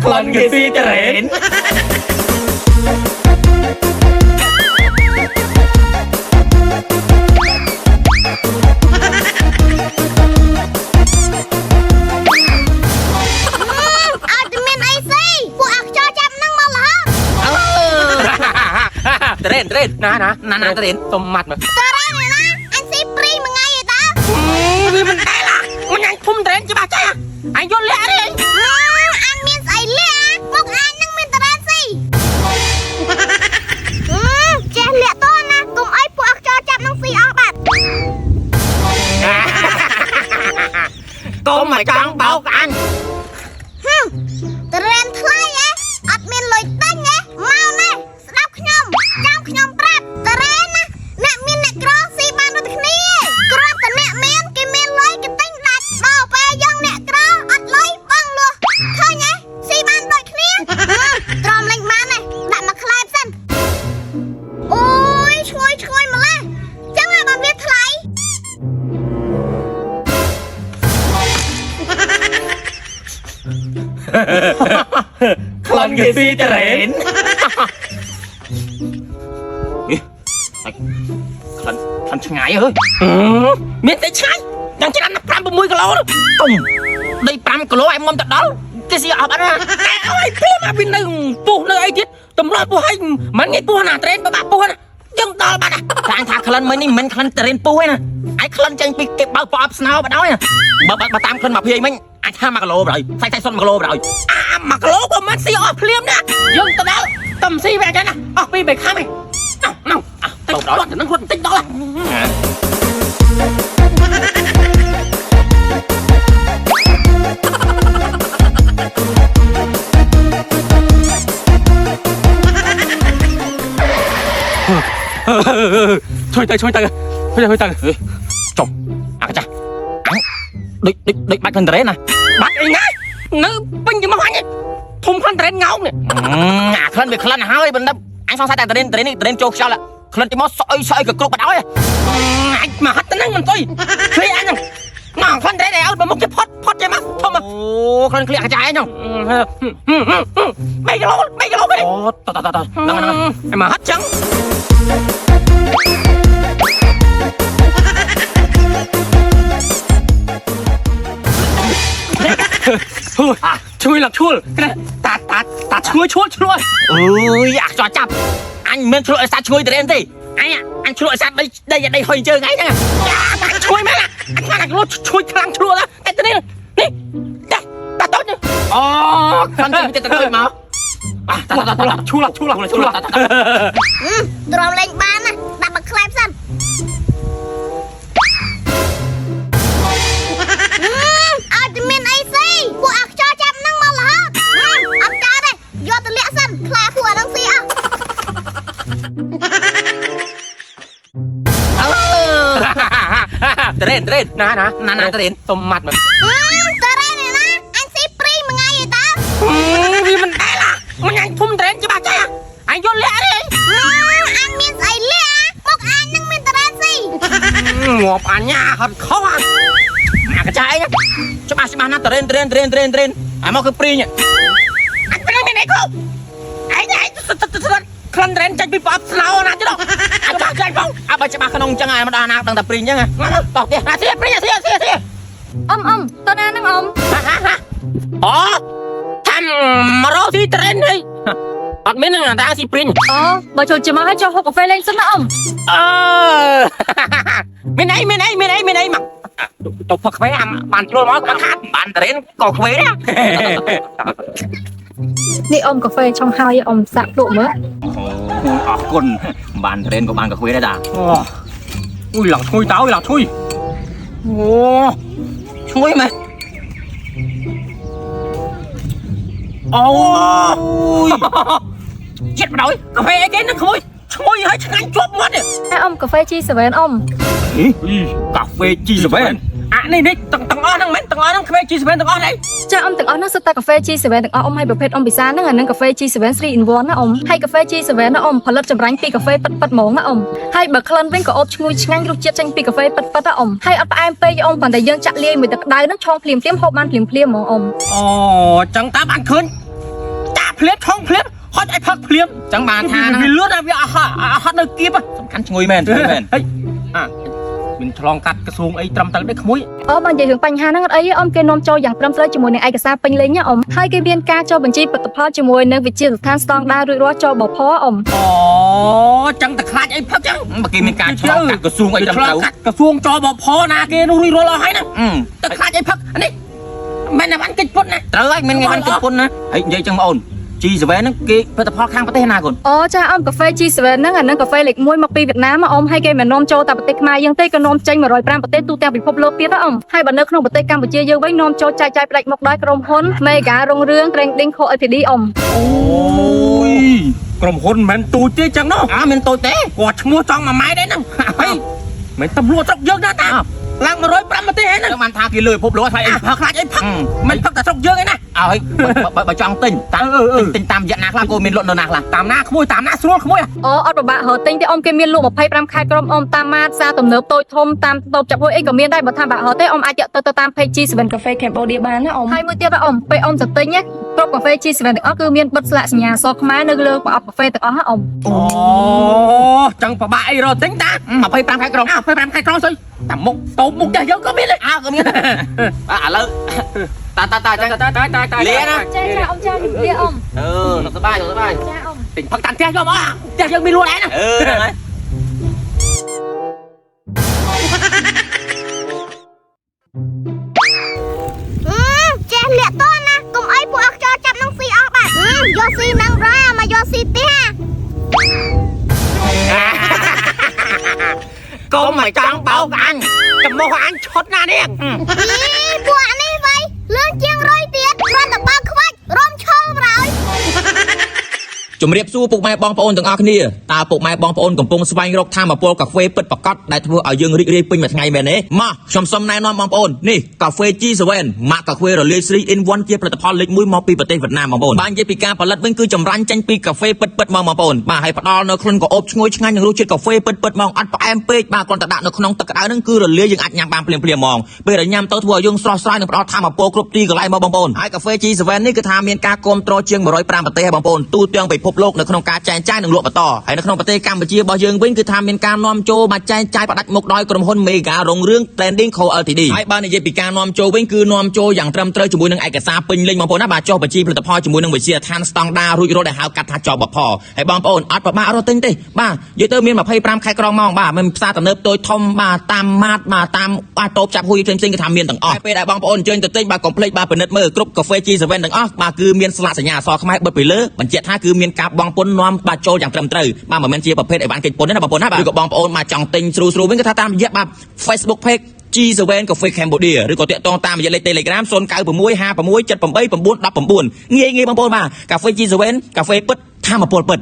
Con cái gì trên Trên nè trên tôm mặt mà anh si pri mà ngay vậy ta vì mình đây là mình anh thum trên chứ bà chơi à anh vô lẹ đi anh miên say lẹ một anh năng miên tara si che lẹ to nè cùng ấy buộc cho chạm năng si ở bạn cô mà chọn bảo anh Trend thay á admin lôi tanh á mau nè đọc nhom trong nhom prep trend á nè miên nè cross si ban được ní cross cái nè miên cái miên lôi cái tanh đặt bảo về dân nè cross ắt lôi băng luôn thôi nhé si ban được ní tròn lên ban này đặt mà khai sân ôi chui mà lên chẳng ai mà biết thay Con cái gì trên Khăn ngại ơi miễn tay trái đang chỉ ăn 50 kg đó cùng đây 5 kg em mong thật đó cái gì ở bạn ơi mà bên đây pu nơi ấy tiết tầm lo pu hay mà nghe pu nào trên bà pu nè nhưng to bạn à thằng khăn mới mình khăn trên pu ấy nè anh khăn chân bị cái bao bọc snow bạn nói nè bà tam khăn mặc gì mình anh tha mặc lô rồi thay xuân mặc lô rồi mặc lô của mình xì ọp liêm nè nhưng tao đó cầm xì về cho nè đi về khám đi nào tích đó nó khuôn tích đó là thôi tay chồng cái cha địch bắt thân trến nè bắt đi ngay nữ binh gì mà hoành thùng khăn trến ngáo nè khăn việc khăn hơi bên đó anh xong sai tay trến chô sao là khăn chỉ mót soi cực cục bắt đói anh mà hết tính mình tôi khi anh không mà khăn trến này áo mà một cái phốt chơi mắt thôi mà khăn clear cái trái không mấy cái lỗ cái em mà hết trắng chui là chui cái này ta chuiอยากcho chập anh men chui sao chui từ đây đi anh chui sao đây hồi chơi ngay nè anh chui mấy là anh nó chui khăng chui đó cái từ đây đi đây ta tốt nhá khăng chui từ đây mà ta chui là tròn lên ban nè đặt bật clap sân admin AC ពួកអខ្ចរចាប់នឹងមកលហអត់កើតទេយកទៅលាក់សិនខ្លាពួកអានឹងស៊ីអស់trend nè trend tôm mặt mà trend này nè anh si pri mà ngay vậy ta vì mình đây là mình anh thum trend chứ bà chơi à anh vô lẹ đi anh miên say lẹ một anhនឹងមាន trend ស៊ី ngộp anh nha thật khó ăn cái trái nhá cho bà xem nó trend mau cái pri nhỉ anh cái này không anh khăn trend chạy bị bóp snow nè chứ đâu anh cho anh phong bà cho bà khăn ông chẳng ai mà đàn nào đang tập pri nhá tỏ tiền xia pri xia ông tôi đang nâng ông thầm mà rô xí trend đi biết là ta xí pri bà chuột chỉ mangให้cho hộp cà phê lên sân ông bên đây mà tục Phật phải bàn luôn nói có khác bàn đến cò quế đó នេះអ៊ំកាហ្វេឆុងហើយអ៊ំសាក់លក់មើល អរគុណបានត្រេនក៏បានកាហ្វេដែរតាអូយឡងឈ្ងុយតើឡងឈ្ងុយអូឈ្ងុយមែនអូយចិត្តបដ ாய் កាហ្វេអីគេនឹងឈ្ងុយឈ្ងុយហើយឆ្ងាញ់ជាប់មាត់នេះ អ៊ំកាហ្វេ G7 អ៊ំ កាហ្វេ G7 នេះទាំងអស់ហ្នឹងមែនទាំងអស់ហ្នឹងក្មេង G7 ទាំងអស់នេះ ចាអ៊ំទាំងអស់ហ្នឹងសិតតែកាហ្វេ G7 ទាំងអស់អ៊ំឲ្យប្រភេទអ៊ំពិសាហ្នឹងអានឹងកាហ្វេ G7 3 in 1ណាអ៊ំហើយកាហ្វេ G7 ណាអ៊ំផលិតចម្រាញ់ពីកាហ្វេប៉ិតហ្មងណាអ៊ំហើយបើក្លិនវិញក៏អូបឈ្ងុយឆ្ងាញ់រសជាតិចេញពីកាហ្វេប៉ិតណាអ៊ំហើយអត់ផ្អែមពេកអ៊ំប៉ុន្តែយើងចាក់លាយមួយទឹកក្តៅហ្នឹងឆុងភ្លាមហូបបានភ្លាមហ្មងអ៊ំ អូចឹងតាបានឃើញចាក់ភ្លាមឆុងភ្លាមហត់ឲ្យផឹកភ្លាមចឹងបានថាវាលឿនវាអត់នៅគៀបសំខាន់ឈ្ងុយមែនហេមានឆ្លងកាត់ក្រសួងអីត្រឹមត្រូវទេក្មួយ អូបើនិយាយរឿងបញ្ហាហ្នឹងអត់អីអ៊ំគេនាំចូលយ៉ាងត្រឹមត្រូវជាមួយនឹងឯកសារពេញលេញណាអ៊ំហើយគេមានការចុះបញ្ជីផលិតផលជាមួយនឹងវិទ្យាស្ថានស្តង់ដាររួចរាល់ចបផអ៊ំ អូចឹងតែខ្លាចអីផឹកចឹងបើគេមានការឆ្លងកាត់ក្រសួងអីត្រឹមត្រូវក្រសួងចបផណាគេនោះរួចរាល់អស់ហើយណាតែខ្លាចអីផឹកនេះមិនណាបានកិច្ចពុតណាត្រូវហើយមិនបានកិច្ចពុតណាហើយនិយាយចឹងបងអូន G7 ហ្នឹងគេផលិតផលខាងប្រទេសណាកូន អូចាអ៊ំកាហ្វេ G7 ហ្នឹងអានឹងកាហ្វេលេខ1មកពីវៀតណាមអ៊ំហើយគេមិននាំចូលតែប្រទេសខ្មែរយើងទេក៏នាំចេញ105ប្រទេសទូទាំងពិភពលោកទៀតណាអ៊ំហើយបើនៅក្នុងប្រទេសកម្ពុជាយើងវិញនាំចូលចែកចាយផ្ដាច់មុខដោយក្រុមហ៊ុន Mega រុងរឿង Trading Co Ltd អ៊ំ អូយក្រុមហ៊ុនមិនមែនទូចទេចឹងនោះមិនទូចទេគាត់ឈ្មោះចង់មួយម៉ែដែរហ្នឹងហើយមិនតำរวจស្រុកយើងណាតាឡើង105ប្រទេសហ្នឹងបានថាគេលើពិភពលោកហើយអីផឹកខ្លាចអីផឹកមិនផឹកតែស្រុកយើងឯណាហើយបើចង់ទិញតាមរយៈណាខ្លះក៏មានលក់នៅណាខ្លះតាមណាក្មួយតាមណាស្រួលក្មួយ អូអត់ពិបាករកទិញទេអ៊ំគេមានលក់25ខែក្រុមអ៊ំតាមម៉ាតសារទំនើបតូចធំតាមតូបចាប់ហួយអីក៏មានដែរបើថាបាក់រកទេអ៊ំអាចទៅតាម page G7 Cafe Cambodia បានណាអ៊ំហើយមួយទៀតអ៊ំពេលអ៊ំទៅទិញណាគ្រប់កាហ្វេ G7 ទាំងអស់គឺមានបិទស្លាកសញ្ញាអក្សរខ្មែរនៅលើប្រអប់កាហ្វេទាំងអស់ណាអ៊ំ អូចឹងពិបាកអីរកទិញតា25ខែក្រុង25ខែក្រុងស្អីតែមុខតូបមុខចាស់យើងក៏មានដែរក៏មានឥឡូវតាចឹងលាណាចាអ៊ំចាលាអ៊ំសុខសប្បាយចាអ៊ំទិញផឹកតាមផ្ទះយកមកផ្ទះយើងមានលក់ដែរណាហ្នឹងហើយចេះលាក់តណាកុំអីពួកអខ្ចរចាប់នឹងស៊ីអស់បាទយកស៊ីនឹងរយមកយកស៊ីផ្ទះ កុំមកចង់បោកអញចំមុះអញឈុតណានេះពួកនេះវៃលឿនជាងរយទៀតគ្រាន់តែបើខ្វាច់រំឈោបរយ ជំរាបសួរពុកម៉ែបងប្អូនទាំងអស់គ្នាតើពុកម៉ែបងប្អូនកំពុងស្វែងរកថាមពលកាហ្វេពិតប្រាកដដែលធ្វើឲ្យយើងរីករាយពេញមួយថ្ងៃមែនទេមកខ្ញុំសូមណែនាំបងប្អូននេះកាហ្វេ G7 ម៉ាកកាហ្វេរលាយ3 in 1ជាផលិតផលលេខ1មកពីប្រទេសវៀតណាមបងប្អូនបាននិយាយពីការផលិតវិញគឺចម្រាញ់ចេញពីកាហ្វេពិតមកបងប្អូនបាទហើយផ្ដល់នៅក្លិនក្រអូបឈ្ងុយឆ្ងាញ់និងរសជាតិកាហ្វេពិតមកអត់ផ្អែមពេកបាទគ្រាន់តែដាក់នៅក្នុងទឹកក្តៅហ្នឹងគឺរលាយយើងអាចញ៉ាំបានភ្លាមហ្មងពេលដែលញ៉ាំទៅធ្វើឲ្យយើងស្រស់ស្រាយនិងផ្ដល់ថាមពលគ្រប់ទីកន្លែងមកបងប្អូនហើយកាហ្វេ G7 នេះគឺថាមានការគាំទ្រជាង105ប្រទេសបងប្អូនទូទាំងពិភពលោកនៅក្នុងការចែកចាយនិងលក់បន្តហើយនៅក្នុងប្រទេសកម្ពុជារបស់យើងវិញគឺថាមានការនាំចូលមកចែកចាយផ្ដាច់មុខដោយក្រុមហ៊ុន Mega រុងរឿង Trading Co Ltd ហើយបាននិយាយពីការនាំចូលវិញគឺនាំចូលយ៉ាងត្រឹមត្រូវជាមួយនឹងឯកសារពេញលេញបងប្អូនណាបាទចុះបញ្ជីផលិតផលជាមួយនឹងវិទ្យាស្ថានស្តង់ដាររួចរាល់ដែលហៅកាត់ថាចបផហើយបងប្អូនអត់ប្របាក់រត់ទិញទេបាទនិយាយទៅមាន25ខែក្រងមកបាទមានផ្សារទំនើបតូចធំបាទតាមម៉ាតបាទតាមតូបចាប់ហួយផ្សេងៗគឺថាមានទាំងអស់ពេលដែលបងប្អូនអញ្ជើញទៅទិញបាទកុំភ្លេចបាទពិនិត្យមើលគ្រប់កាហ្វេ G7 ទាំងអស់បាទគឺមានស្លាកសញ្ញាអក្សរខ្មែរបិទពីលើបញ្ជាក់ថាគឺមានការបង់ពន្ធនាំបាទចូលយ៉ាងត្រឹមត្រូវបាទមិនមែនជាប្រភេទអីវ៉ាន់កិច្ចពន្ធទេណាបងប្អូនណាបាទឬក៏បងប្អូនមកចង់ទិញស្រួលវិញគឺថាតាមរយៈបាទ Facebook page G7 Cafe Cambodia ឬក៏តាក់ទងតាមរយៈលេខ Telegram 0965678919ងាយបងប្អូនបាទកាហ្វេ G7 កាហ្វេពិតថាមពលពិត